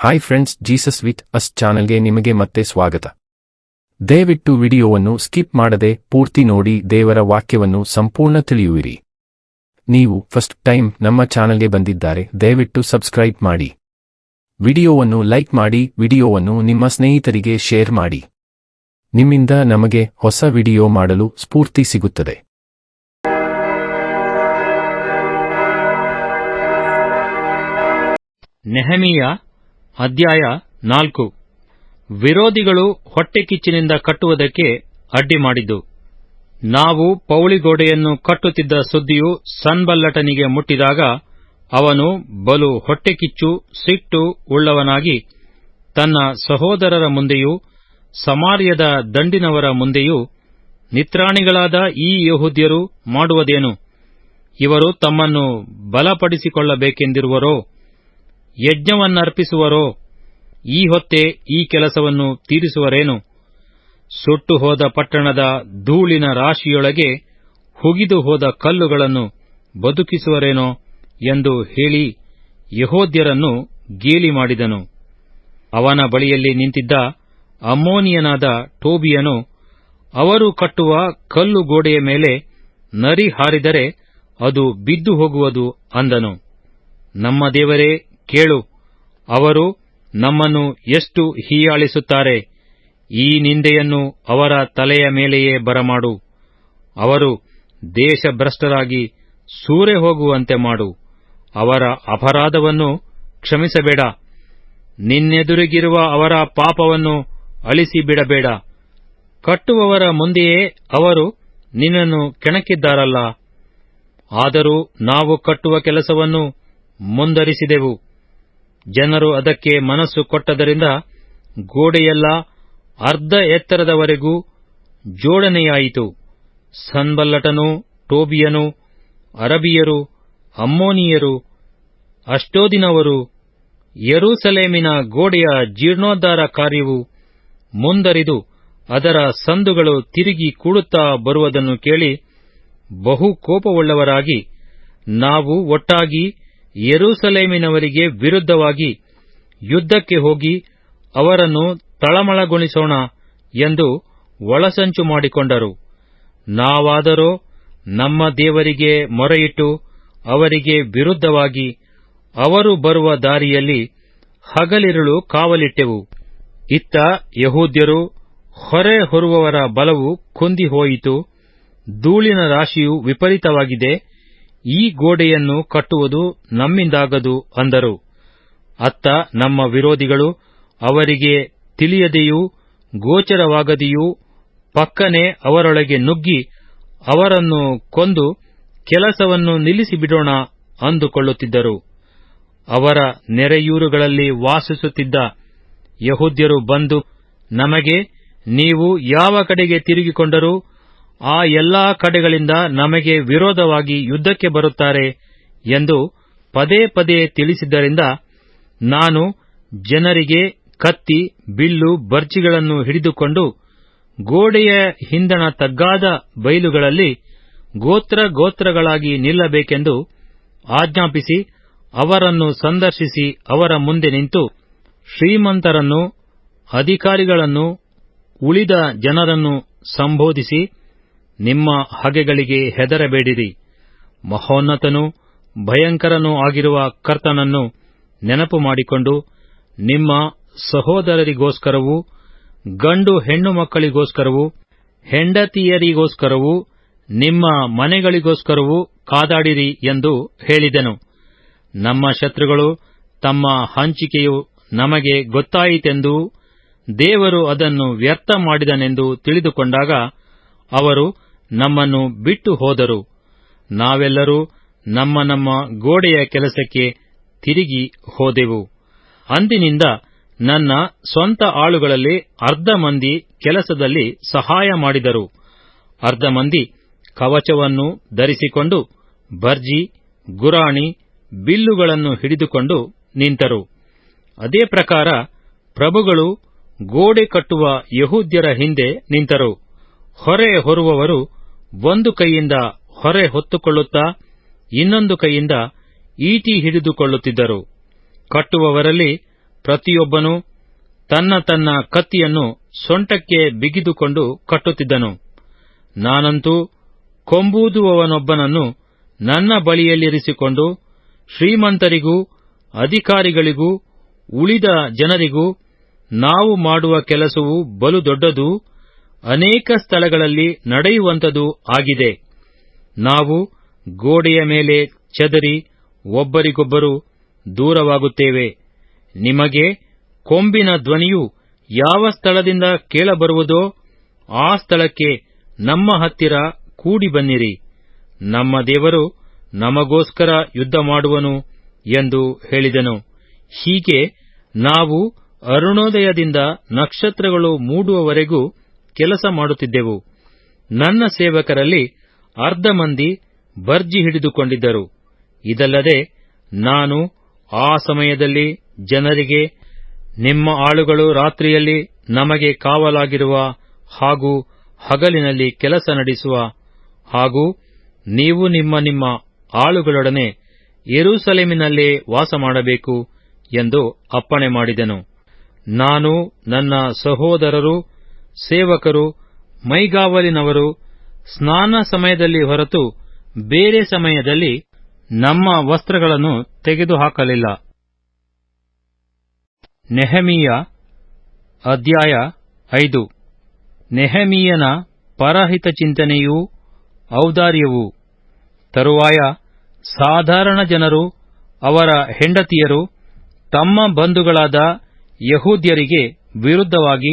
Hi friends, Jesus with us ಚಾನೆಲ್ಗೆ ನಿಮಗೆ ಮತ್ತೆ ಸ್ವಾಗತ. ದಯವಿಟ್ಟು ವಿಡಿಯೋವನ್ನು ಸ್ಕಿಪ್ ಮಾಡದೆ ಪೂರ್ತಿ ನೋಡಿ ದೇವರ ವಾಕ್ಯವನ್ನು ಸಂಪೂರ್ಣ ತಿಳಿಯುವಿರಿ. ನೀವು ಫಸ್ಟ್ ಟೈಮ್ ನಮ್ಮ ಚಾನೆಲ್ಗೆ ಬಂದಿದ್ದಾರೆ, ದಯವಿಟ್ಟು ಸಬ್ಸ್ಕ್ರೈಬ್ ಮಾಡಿ. ವಿಡಿಯೋವನ್ನು ಲೈಕ್ ಮಾಡಿ, ವಿಡಿಯೋವನ್ನು ನಿಮ್ಮ ಸ್ನೇಹಿತರಿಗೆ ಶೇರ್ ಮಾಡಿ. ನಿಮ್ಮಿಂದ ನಮಗೆ ಹೊಸ ವಿಡಿಯೋ ಮಾಡಲು ಸ್ಫೂರ್ತಿ ಸಿಗುತ್ತದೆ. ನೆಹೆಮೀಯ ಅಧ್ಯಾಯ 4. ವಿರೋಧಿಗಳು ಹೊಟ್ಟೆಕಿಚ್ಚಿನಿಂದ ಕಟ್ಟುವುದಕ್ಕೆ ಅಡ್ಡಿ ಮಾಡಿದ್ದು. ನಾವು ಪೌಳಿಗೋಡೆಯನ್ನು ಕಟ್ಟುತ್ತಿದ್ದ ಸುದ್ದಿಯು ಸನ್ಬಲ್ಲಟನಿಗೆ ಮುಟ್ಟಿದಾಗ ಅವನು ಬಲು ಹೊಟ್ಟೆಕಿಚ್ಚು ಸಿಟ್ಟು ಉಳ್ಳವನಾಗಿ ತನ್ನ ಸಹೋದರರ ಮುಂದೆಯೂ ಸಮಾರ್ಯದ ದಂಡಿನವರ ಮುಂದೆಯೂ, ನಿತ್ರಾಣಿಗಳಾದ ಈ ಯೆಹೂದ್ಯರು ಮಾಡುವುದೇನು? ಇವರು ತಮ್ಮನ್ನು ಬಲಪಡಿಸಿಕೊಳ್ಳಬೇಕೆಂದಿರುವರೋ? ಯಜ್ಞವನ್ನರ್ಪಿಸುವರೋ? ಈ ಹೊತ್ತೇ ಈ ಕೆಲಸವನ್ನು ತೀರಿಸುವರೇನು? ಸುಟ್ಟು ಹೋದ ಪಟ್ಟಣದ ಧೂಳಿನ ರಾಶಿಯೊಳಗೆ ಹುಗಿದು ಹೋದ ಕಲ್ಲುಗಳನ್ನು ಬದುಕಿಸುವರೇನೋ ಎಂದು ಹೇಳಿ ಯೆಹೂದ್ಯರನ್ನು ಗೇಲಿ ಮಾಡಿದನು. ಅವನ ಬಳಿಯಲ್ಲಿ ನಿಂತಿದ್ದ ಅಮ್ಮೋನಿಯನಾದ ಟೋಬೀಯನು, ಅವರು ಕಟ್ಟುವ ಕಲ್ಲು ಗೋಡೆಯ ಮೇಲೆ ನರಿ ಹಾರಿದರೆ ಅದು ಬಿದ್ದು ಹೋಗುವುದು ಅಂದನು. ನಮ್ಮ ದೇವರೇ, ಕೇಳು, ಅವರು ನಮ್ಮನ್ನು ಎಷ್ಟು ಹೀಯಾಳಿಸುತ್ತಾರೆ. ಈ ನಿಂದೆಯನ್ನು ಅವರ ತಲೆಯ ಮೇಲೆಯೇ ಬರಮಾಡು. ಅವರು ದೇಶಭ್ರಷ್ಟರಾಗಿ ಸೂರೆ ಹೋಗುವಂತೆ ಮಾಡು. ಅವರ ಅಪರಾಧವನ್ನು ಕ್ಷಮಿಸಬೇಡ. ನಿನ್ನೆದುರಿಗಿರುವ ಅವರ ಪಾಪವನ್ನು ಅಳಿಸಿಬಿಡಬೇಡ. ಕಟ್ಟುವವರ ಮುಂದೆಯೇ ಅವರು ನಿನ್ನನ್ನು ಕೆಣಕಿದ್ದಾರಲ್ಲ. ಆದರೂ ನಾವು ಕಟ್ಟುವ ಕೆಲಸವನ್ನು ಮುಂದರಿಸಿದೆವು. ಜನರು ಅದಕ್ಕೆ ಮನಸ್ಸು ಕೊಟ್ಟದರಿಂದ ಗೋಡೆಯೆಲ್ಲ ಅರ್ಧ ಎತ್ತರದವರೆಗೂ ಜೋಡಣೆಯಾಯಿತು. ಸನ್ಬಲ್ಲಟನು, ಟೋಬೀಯನು, ಅರಬಿಯರು, ಅಮ್ಮೋನಿಯರು, ಅಷ್ಡೋದಿನವರು, ಯೆರೂಸಲೇಮಿನ ಗೋಡೆಯ ಜೀರ್ಣೋದ್ಧಾರ ಕಾರ್ಯವು ಮುಂದರಿದು ಅದರ ಸಂದುಗಳು ತಿರುಗಿ ಕೂಡುತ್ತಾ ಬರುವುದನ್ನು ಕೇಳಿ ಬಹು ಕೋಪವುಳ್ಳವರಾಗಿ, ನಾವು ಒಟ್ಟಾಗಿ ಯೆರೂಸಲೇಮಿನವರಿಗೆ ವಿರುದ್ಧವಾಗಿ ಯುದ್ಧಕ್ಕೆ ಹೋಗಿ ಅವರನ್ನು ತಳಮಳಗೊಳಿಸೋಣ ಎಂದು ಒಳಸಂಚು ಮಾಡಿಕೊಂಡರು. ನಾವಾದರೋ ನಮ್ಮ ದೇವರಿಗೆ ಮೊರೆಯಿಟ್ಟು ಅವರಿಗೆ ವಿರುದ್ಧವಾಗಿ ಅವರು ಬರುವ ದಾರಿಯಲ್ಲಿ ಹಗಲಿರುಳು ಕಾವಲಿಟ್ಟೆವು. ಇತ್ತ ಯೆಹೂದ್ಯರು ಹೊರೆ ಹೊರುವವರ ಬಲವು ಕುಂದಿ ಹೋಯಿತು. ಧೂಳಿನ ರಾಶಿಯು ವಿಪರೀತವಾಗಿದೆ. ಈ ಗೋಡೆಯನ್ನು ಕಟ್ಟುವುದು ನಮ್ಮಿಂದಾಗದು ಅಂದರು. ಅತ್ತ ನಮ್ಮ ವಿರೋಧಿಗಳು ಅವರಿಗೆ ತಿಳಿಯದೆಯೂ ಗೋಚರವಾಗದೆಯೂ ಪಕ್ಕನೆ ಅವರೊಳಗೆ ನುಗ್ಗಿ ಅವರನ್ನು ಕೊಂದು ಕೆಲಸವನ್ನು ನಿಲ್ಲಿಸಿಬಿಡೋಣ ಅಂದುಕೊಳ್ಳುತ್ತಿದ್ದರು. ಅವರ ನೆರೆಯೂರುಗಳಲ್ಲಿ ವಾಸಿಸುತ್ತಿದ್ದ ಯೆಹೂದ್ಯರು ಬಂದು ನಮಗೆ, ನೀವು ಯಾವ ಕಡೆಗೆ ತಿರುಗಿಕೊಂಡರೂ ಆ ಎಲ್ಲಾ ಕಡೆಗಳಿಂದ ನಮಗೆ ವಿರೋಧವಾಗಿ ಯುದ್ಧಕ್ಕೆ ಬರುತ್ತಾರೆ ಎಂದು ಪದೇ ಪದೇ ತಿಳಿಸಿದ್ದರಿಂದ ನಾನು ಜನರಿಗೆ ಕತ್ತಿ, ಬಿಲ್ಲು, ಬರ್ಜಿಗಳನ್ನು ಹಿಡಿದುಕೊಂಡು ಗೋಡೆಯ ಹಿಂದಣ ತಗ್ಗಾದ ಬೈಲುಗಳಲ್ಲಿ ಗೋತ್ರ ಗೋತ್ರಗಳಾಗಿ ನಿಲ್ಲಬೇಕೆಂದು ಆಜ್ಞಾಪಿಸಿ ಅವರನ್ನು ಸಂದರ್ಶಿಸಿ ಅವರ ಮುಂದೆ ನಿಂತು, ಶ್ರೀಮಂತರನ್ನು, ಅಧಿಕಾರಿಗಳನ್ನು, ಉಳಿದ ಜನರನ್ನು ಸಂಬೋಧಿಸಿ, ನಿಮ್ಮ ಹಗೆಗಳಿಗೆ ಹೆದರಬೇಡಿರಿ. ಮಹೋನ್ನತನೂ ಭಯಂಕರನೂ ಆಗಿರುವ ಕರ್ತನನ್ನು ನೆನಪು ಮಾಡಿಕೊಂಡು ನಿಮ್ಮ ಸಹೋದರರಿಗೋಸ್ಕರವೂ ಗಂಡು ಹೆಣ್ಣು ಮಕ್ಕಳಿಗೋಸ್ಕರವೂ ಹೆಂಡತಿಯರಿಗೋಸ್ಕರವೂ ನಿಮ್ಮ ಮನೆಗಳಿಗೋಸ್ಕರವೂ ಕಾದಾಡಿರಿ ಎಂದು ಹೇಳಿದೆನು. ನಮ್ಮ ಶತ್ರುಗಳು ತಮ್ಮ ಹಂಚಿಕೆಯು ನಮಗೆ ಗೊತ್ತಾಯಿತೆಂದೂ ದೇವರು ಅದನ್ನು ವ್ಯರ್ಥ ಮಾಡಿದನೆಂದು ತಿಳಿದುಕೊಂಡಾಗ ಅವರು ನಮ್ಮನ್ನು ಬಿಟ್ಟು ಹೋದರು. ನಾವೆಲ್ಲರೂ ನಮ್ಮ ನಮ್ಮ ಗೋಡೆಯ ಕೆಲಸಕ್ಕೆ ತಿರುಗಿ ಹೋದೆವು. ಅಂದಿನಿಂದ ನನ್ನ ಸ್ವಂತ ಆಳುಗಳಲ್ಲಿ ಅರ್ಧ ಮಂದಿ ಕೆಲಸದಲ್ಲಿ ಸಹಾಯ ಮಾಡಿದರು. ಅರ್ಧ ಮಂದಿ ಕವಚವನ್ನು ಧರಿಸಿಕೊಂಡು ಬರ್ಜಿ, ಗುರಾಣಿ, ಬಿಲ್ಲುಗಳನ್ನು ಹಿಡಿದುಕೊಂಡು ನಿಂತರು. ಅದೇ ಪ್ರಕಾರ ಪ್ರಭುಗಳು ಗೋಡೆ ಕಟ್ಟುವ ಯೆಹೂದ್ಯರ ಹಿಂದೆ ನಿಂತರು. ಹೊರೆ ಹೊರುವವರು ಒಂದು ಕೈಯಿಂದ ಹೊರೆ ಹೊತ್ತುಕೊಳ್ಳುತ್ತಾ ಇನ್ನೊಂದು ಕೈಯಿಂದ ಈಟಿ ಹಿಡಿದುಕೊಳ್ಳುತ್ತಿದ್ದರು. ಕಟ್ಟುವವರಲ್ಲಿ ಪ್ರತಿಯೊಬ್ಬನು ತನ್ನ ತನ್ನ ಕತ್ತಿಯನ್ನು ಸೊಂಟಕ್ಕೆ ಬಿಗಿದುಕೊಂಡು ಕಟ್ಟುತ್ತಿದ್ದನು. ನಾನಂತೂ ಕೊಂಬೂದುವವನೊಬ್ಬನನ್ನು ನನ್ನ ಬಳಿಯಲ್ಲಿರಿಸಿಕೊಂಡು ಶ್ರೀಮಂತರಿಗೂ ಅಧಿಕಾರಿಗಳಿಗೂ ಉಳಿದ ಜನರಿಗೂ, ನಾವು ಮಾಡುವ ಕೆಲಸವು ಬಲು ದೊಡ್ಡದೂ ಅನೇಕ ಸ್ಥಳಗಳಲ್ಲಿ ನಡೆಯುವಂಥದೂ ಆಗಿದೆ. ನಾವು ಗೋಡೆಯ ಮೇಲೆ ಚದರಿ ಒಬ್ಬರಿಗೊಬ್ಬರು ದೂರವಾಗುತ್ತೇವೆ. ನಿಮಗೆ ಕೊಂಬಿನ ಧ್ವನಿಯು ಯಾವ ಸ್ಥಳದಿಂದ ಕೇಳಬರುವುದೋ ಆ ಸ್ಥಳಕ್ಕೆ ನಮ್ಮ ಹತ್ತಿರ ಕೂಡಿ ಬನ್ನಿರಿ. ನಮ್ಮ ದೇವರು ನಮಗೋಸ್ಕರ ಯುದ್ಧ ಮಾಡುವನು ಎಂದು ಹೇಳಿದನು. ಹೀಗೆ ನಾವು ಅರುಣೋದಯದಿಂದ ನಕ್ಷತ್ರಗಳು ಮೂಡುವವರೆಗೂ ಕೆಲಸ ಮಾಡುತ್ತಿದ್ದೆವು. ನನ್ನ ಸೇವಕರಲ್ಲಿ ಅರ್ಧ ಮಂದಿ ಬರ್ಜಿ ಹಿಡಿದುಕೊಂಡಿದ್ದರು. ಇದಲ್ಲದೆ ನಾನು ಆ ಸಮಯದಲ್ಲಿ ಜನರಿಗೆ, ನಿಮ್ಮ ಆಳುಗಳು ರಾತ್ರಿಯಲ್ಲಿ ನಮಗೆ ಕಾವಲಾಗಿರುವ ಹಾಗೂ ಹಗಲಿನಲ್ಲಿ ಕೆಲಸ ನಡೆಸುವ ಹಾಗೂ ನೀವು ನಿಮ್ಮ ನಿಮ್ಮ ಆಳುಗಳೊಡನೆ ಯೆರೂಸಲೇಮಿನಲ್ಲೇ ವಾಸಮಾಡಬೇಕು ಎಂದು ಅಪ್ಪಣೆ ಮಾಡಿದೆನು. ನಾನು, ನನ್ನ ಸಹೋದರರು, ಸೇವಕರು, ಮೈಗಾವಲಿನವರು ಸ್ನಾನ ಸಮಯದಲ್ಲಿ ಹೊರತು ಬೇರೆ ಸಮಯದಲ್ಲಿ ನಮ್ಮ ವಸ್ತ್ರಗಳನ್ನು ತೆಗೆದುಹಾಕಲಿಲ್ಲ. ನೆಹೆಮೀಯ ಅಧ್ಯಾಯ 5. ನೆಹೆಮೀಯನ ಪರಹಿತ ಚಿಂತನೆಯೂ ಔದಾರ್ಯವೂ. ತರುವಾಯ ಸಾಧಾರಣ ಜನರು, ಅವರ ಹೆಂಡತಿಯರು ತಮ್ಮ ಬಂಧುಗಳಾದ ಯಹೂದ್ಯರಿಗೆ ವಿರುದ್ಧವಾಗಿ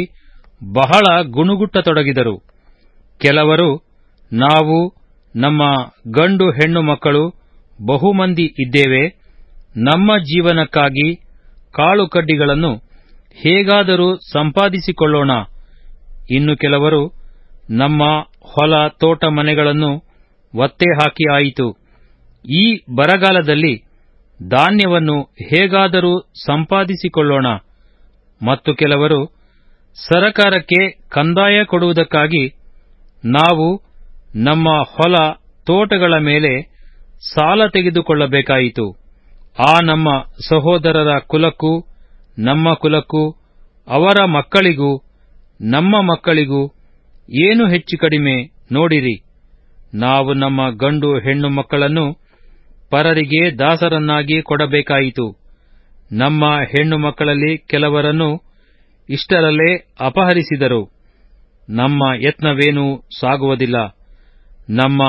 ಬಹಳ ಗುಣುಗುಟ್ಟತೊಡಗಿದರು. ಕೆಲವರು, ನಾವು, ನಮ್ಮ ಗಂಡು ಹೆಣ್ಣು ಮಕ್ಕಳು ಬಹುಮಂದಿ ಇದ್ದೇವೆ, ನಮ್ಮ ಜೀವನಕ್ಕಾಗಿ ಕಾಳುಕಡ್ಡಿಗಳನ್ನು ಹೇಗಾದರೂ ಸಂಪಾದಿಸಿಕೊಳ್ಳೋಣ. ಇನ್ನು ಕೆಲವರು, ನಮ್ಮ ಹೊಲ ತೋಟ ಮನೆಗಳನ್ನು ಒತ್ತೆ ಹಾಕಿ ಆಯಿತು, ಈ ಬರಗಾಲದಲ್ಲಿ ಧಾನ್ಯವನ್ನು ಹೇಗಾದರೂ ಸಂಪಾದಿಸಿಕೊಳ್ಳೋಣ. ಮತ್ತು ಕೆಲವರು, ಸರಕಾರಕ್ಕೆ ಕಂದಾಯ ಕೊಡುವುದಕ್ಕಾಗಿ ನಾವು ನಮ್ಮ ಹೊಲ ತೋಟಗಳ ಮೇಲೆ ಸಾಲ ತೆಗೆದುಕೊಳ್ಳಬೇಕಾಯಿತು. ಆ ನಮ್ಮ ಸಹೋದರರ ಕುಲಕ್ಕೂ ನಮ್ಮ ಕುಲಕ್ಕೂ, ಅವರ ಮಕ್ಕಳಿಗೂ ನಮ್ಮ ಮಕ್ಕಳಿಗೂ ಏನು ಹೆಚ್ಚು ಕಡಿಮೆ ನೋಡಿರಿ. ನಾವು ನಮ್ಮ ಗಂಡು ಹೆಣ್ಣು ಮಕ್ಕಳನ್ನು ಪರರಿಗೆ ದಾಸರನ್ನಾಗಿ ಕೊಡಬೇಕಾಯಿತು. ನಮ್ಮ ಹೆಣ್ಣು ಮಕ್ಕಳಲ್ಲಿ ಕೆಲವರನ್ನು ಇಷ್ಟರಲ್ಲೇ ಅಪಹರಿಸಿದರು. ನಮ್ಮ ಯತ್ನವೇನೂ ಸಾಗುವುದಿಲ್ಲ. ನಮ್ಮ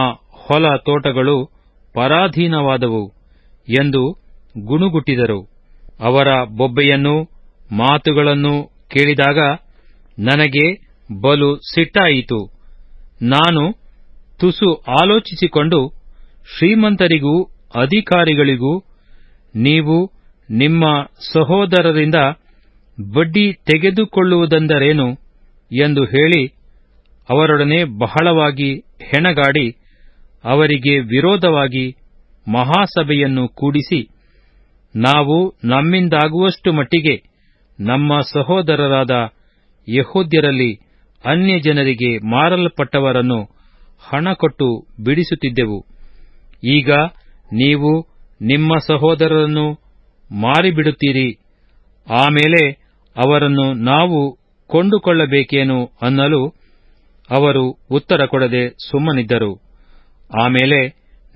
ಹೊಲ ತೋಟಗಳು ಪರಾಧೀನವಾದವು ಎಂದು ಗುಣುಗುಟ್ಟಿದರು. ಅವರ ಬೊಬ್ಬೆಯನ್ನೂ ಮಾತುಗಳನ್ನು ಕೇಳಿದಾಗ ನನಗೆ ಬಲು ಸಿಟ್ಟಾಯಿತು. ನಾನು ತುಸು ಆಲೋಚಿಸಿಕೊಂಡು ಶ್ರೀಮಂತರಿಗೂ ಅಧಿಕಾರಿಗಳಿಗೂ, ನೀವು ನಿಮ್ಮ ಸಹೋದರರಿಂದ ಬಡ್ಡಿ ತೆಗೆದುಕೊಳ್ಳುವುದೆಂದರೇನು ಎಂದು ಹೇಳಿ ಅವರೊಡನೆ ಬಹಳವಾಗಿ ಹೆಣಗಾಡಿ ಅವರಿಗೆ ವಿರೋಧವಾಗಿ ಮಹಾಸಭೆಯನ್ನು ಕೂಡಿಸಿ, ನಾವು ನಮ್ಮಿಂದಾಗುವಷ್ಟು ಮಟ್ಟಿಗೆ ನಮ್ಮ ಸಹೋದರರಾದ ಯಹೂದ್ಯರಲ್ಲಿ ಅನ್ಯಜನರಿಗೆ ಮಾರಲ್ಪಟ್ಟವರನ್ನು ಹಣಕೊಟ್ಟು ಬಿಡಿಸುತ್ತಿದ್ದೆವು. ಈಗ ನೀವು ನಿಮ್ಮ ಸಹೋದರರನ್ನು ಮಾರಿಬಿಡುತ್ತೀರಿ, ಆಮೇಲೆ ಅವರನ್ನು ನಾವು ಕೊಂಡುಕೊಳ್ಳಬೇಕೇನು ಅನ್ನಲು ಅವರು ಉತ್ತರ ಕೊಡದೆ ಸುಮ್ಮನಿದ್ದರು. ಆಮೇಲೆ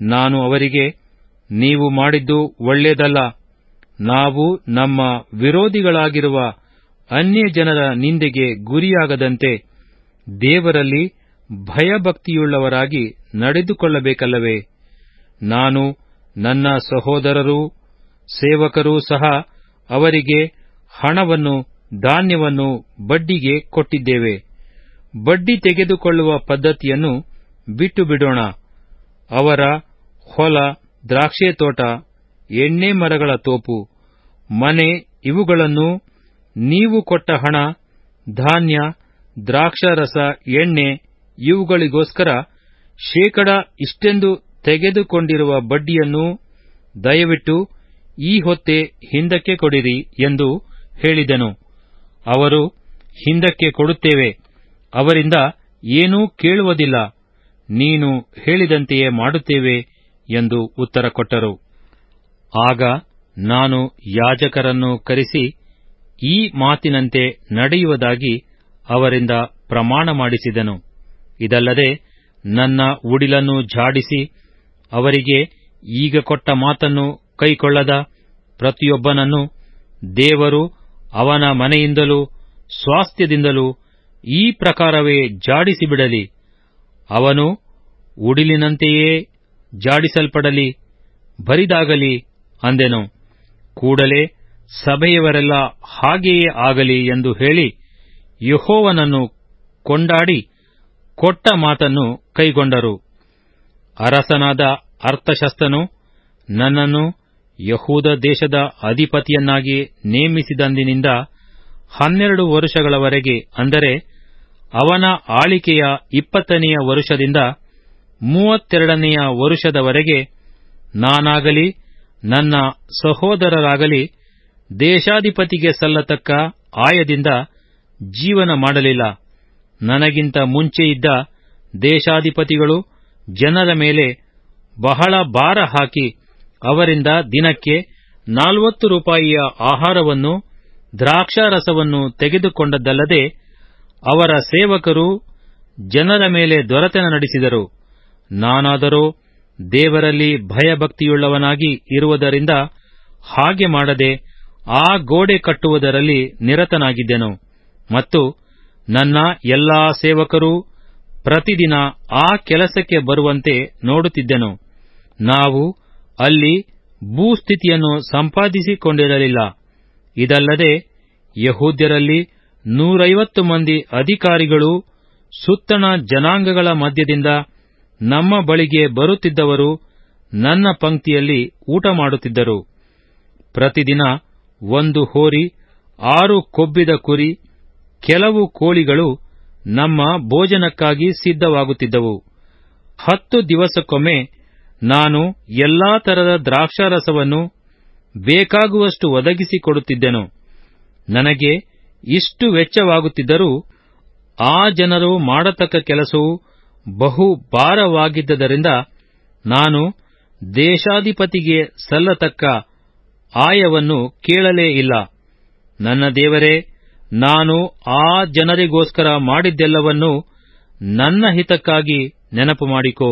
ನಾನು ಅವರಿಗೆ, ನೀವು ಮಾಡಿದ್ದು ಒಳ್ಳೆಯದಲ್ಲ. ನಾವು ನಮ್ಮ ವಿರೋಧಿಗಳಾಗಿರುವ ಅನ್ಯಜನರ ನಿಂದೆಗೆ ಗುರಿಯಾಗದಂತೆ ದೇವರಲ್ಲಿ ಭಯಭಕ್ತಿಯುಳ್ಳವರಾಗಿ ನಡೆದುಕೊಳ್ಳಬೇಕಲ್ಲವೇ? ನಾನು, ನನ್ನ ಸಹೋದರರೂ ಸೇವಕರೂ ಸಹ ಅವರಿಗೆ ಹಣವನ್ನು ಧಾನ್ಯವನ್ನು ಬಡ್ಡಿಗೆ ಕೊಟ್ಟಿದ್ದೇವೆ. ಬಡ್ಡಿ ತೆಗೆದುಕೊಳ್ಳುವ ಪದ್ಧತಿಯನ್ನು ಬಿಟ್ಟು ಬಿಡೋಣ. ಅವರ ಹೊಲ, ದ್ರಾಕ್ಷೆ ತೋಟ, ಎಣ್ಣೆ ಮರಗಳ ತೋಪು, ಮನೆ ಇವುಗಳನ್ನು ನೀವು ಕೊಟ್ಟ ಹಣ, ಧಾನ್ಯ, ದ್ರಾಕ್ಷಾರಸ, ಎಣ್ಣೆ ಇವುಗಳಿಗೋಸ್ಕರ ಶೇಕಡ ಇಷ್ಟೆಂದು ತೆಗೆದುಕೊಂಡಿರುವ ಬಡ್ಡಿಯನ್ನು ದಯವಿಟ್ಟು ಈ ಹೊತ್ತೇ ಹಿಂದಕ್ಕೆ ಕೊಡಿರಿ ಎಂದು ಹೇಳಿದೆನು. ಅವರು, ಹಿಂದಕ್ಕೆ ಕೊಡುತ್ತೇವೆ, ಅವರಿಂದ ಏನೂ ಕೇಳುವುದಿಲ್ಲ, ನೀನು ಹೇಳಿದಂತೆಯೇ ಮಾಡುತ್ತೇವೆ ಎಂದು ಉತ್ತರ ಕೊಟ್ಟರು. ಆಗ ನಾನು ಯಾಜಕರನ್ನು ಕರೆಸಿ ಈ ಮಾತಿನಂತೆ ನಡೆಯುವುದಾಗಿ ಅವರಿಂದ ಪ್ರಮಾಣ ಮಾಡಿಸಿದೆನು. ಇದಲ್ಲದೆ ನನ್ನ ಉಡಿಲನ್ನು ಝಾಡಿಸಿ ಅವರಿಗೆ ಈಗ ಕೊಟ್ಟ ಮಾತನ್ನು ಕೈಕೊಳ್ಳದ ಪ್ರತಿಯೊಬ್ಬನನ್ನು ದೇವರು ಅವನ ಮನೆಯಿಂದಲೂ ಸ್ವಾಸ್ಥ್ಯದಿಂದಲೂ ಈ ಪ್ರಕಾರವೇ ಝಾಡಿಸಿಬಿಡಲಿ. ಅವನು ಉಡಿಲಿನಂತೆಯೇ ಝಾಡಿಸಲ್ಪಡಲಿ, ಬರಿದಾಗಲಿ ಅಂದೆನು. ಕೂಡಲೇ ಸಭೆಯವರೆಲ್ಲ ಹಾಗೆಯೇ ಆಗಲಿ ಎಂದು ಹೇಳಿ ಯೆಹೋವನನ್ನು ಕೊಂಡಾಡಿ ಕೊಟ್ಟ ಮಾತನ್ನು ಕೈಗೊಂಡರು. ಅರಸನಾದ ಅರ್ತಷಸ್ತನು ನನ್ನನ್ನು ಯಹೂದ ದೇಶದ ಅಧಿಪತಿಯನ್ನಾಗಿ ನೇಮಿಸಿದಂದಿನಿಂದ 12 ವರುಷಗಳವರೆಗೆ, ಅಂದರೆ ಅವನ ಆಳಿಕೆಯ 20ನೆಯ ವರುಷದಿಂದ 32ನೆಯ ವರುಷದವರೆಗೆ ನಾನಾಗಲಿ ನನ್ನ ಸಹೋದರರಾಗಲಿ ದೇಶಾಧಿಪತಿಗೆ ಸಲ್ಲತಕ್ಕ ಆಯದಿಂದ ಜೀವನ ಮಾಡಲಿಲ್ಲ. ನನಗಿಂತ ಮುಂಚೆ ಇದ್ದ ದೇಶಾಧಿಪತಿಗಳು ಜನರ ಮೇಲೆ ಬಹಳ ಭಾರ ಹಾಕಿ ಅವರಿಂದ ದಿನಕ್ಕೆ 40 ರೂಪಾಯಿಯ ಆಹಾರವನ್ನು ದ್ರಾಕ್ಷಾರಸವನ್ನು ತೆಗೆದುಕೊಂಡದ್ದಲ್ಲದೆ ಅವರ ಸೇವಕರು ಜನರ ಮೇಲೆ ದೊರೆತನ ನಡೆಸಿದರು. ನಾನಾದರೋ ದೇವರಲ್ಲಿ ಭಯಭಕ್ತಿಯುಳ್ಳವನಾಗಿ ಇರುವುದರಿಂದ ಹಾಗೆ ಮಾಡದೆ ಆ ಗೋಡೆ ಕಟ್ಟುವುದರಲ್ಲಿ ನಿರತನಾಗಿದ್ದೆನು. ಮತ್ತು ನನ್ನ ಎಲ್ಲಾ ಸೇವಕರೂ ಪ್ರತಿದಿನ ಆ ಕೆಲಸಕ್ಕೆ ಬರುವಂತೆ ನೋಡುತ್ತಿದ್ದೆನು. ನಾವು ಅಲ್ಲಿ ಭೂಸ್ಥಿತಿಯನ್ನು ಸಂಪಾದಿಸಿಕೊಂಡಿರಲಿಲ್ಲ. ಇದಲ್ಲದೆ ಯಹೂದ್ಯರಲ್ಲಿ 150 ಮಂದಿ ಅಧಿಕಾರಿಗಳೂ ಸುತ್ತಣ ಜನಾಂಗಗಳ ಮಧ್ಯದಿಂದ ನಮ್ಮ ಬಳಿಗೆ ಬರುತ್ತಿದ್ದವರು ನನ್ನ ಪಂಕ್ತಿಯಲ್ಲಿ ಊಟ ಮಾಡುತ್ತಿದ್ದರು. ಪ್ರತಿದಿನ 1 ಹೋರಿ, 6 ಕೊಬ್ಬಿದ ಕುರಿ, ಕೆಲವು ಕೋಳಿಗಳು ನಮ್ಮ ಭೋಜನಕ್ಕಾಗಿ ಸಿದ್ಧವಾಗುತ್ತಿದ್ದವು. 10 ದಿವಸಕ್ಕೊಮ್ಮೆ ನಾನು ಎಲ್ಲಾ ತರದ ದ್ರಾಕ್ಷಾರಸವನ್ನು ಬೇಕಾಗುವಷ್ಟು ಒದಗಿಸಿಕೊಡುತ್ತಿದ್ದೆನು. ನನಗೆ ಇಷ್ಟು ವೆಚ್ಚವಾಗುತ್ತಿದ್ದರೂ ಆ ಜನರು ಮಾಡತಕ್ಕ ಕೆಲಸವು ಬಹು ಭಾರವಾಗಿದ್ದರಿಂದ ನಾನು ದೇಶಾಧಿಪತಿಗೆ ಸಲ್ಲತಕ್ಕ ಆಯವನ್ನು ಕೇಳಲೇ ಇಲ್ಲ. ನನ್ನ ದೇವರೇ, ನಾನು ಆ ಜನರಿಗೋಸ್ಕರ ಮಾಡಿದ್ದೆಲ್ಲವನ್ನೂ ನನ್ನ ಹಿತಕ್ಕಾಗಿ ನೆನಪು ಮಾಡಿಕೋ.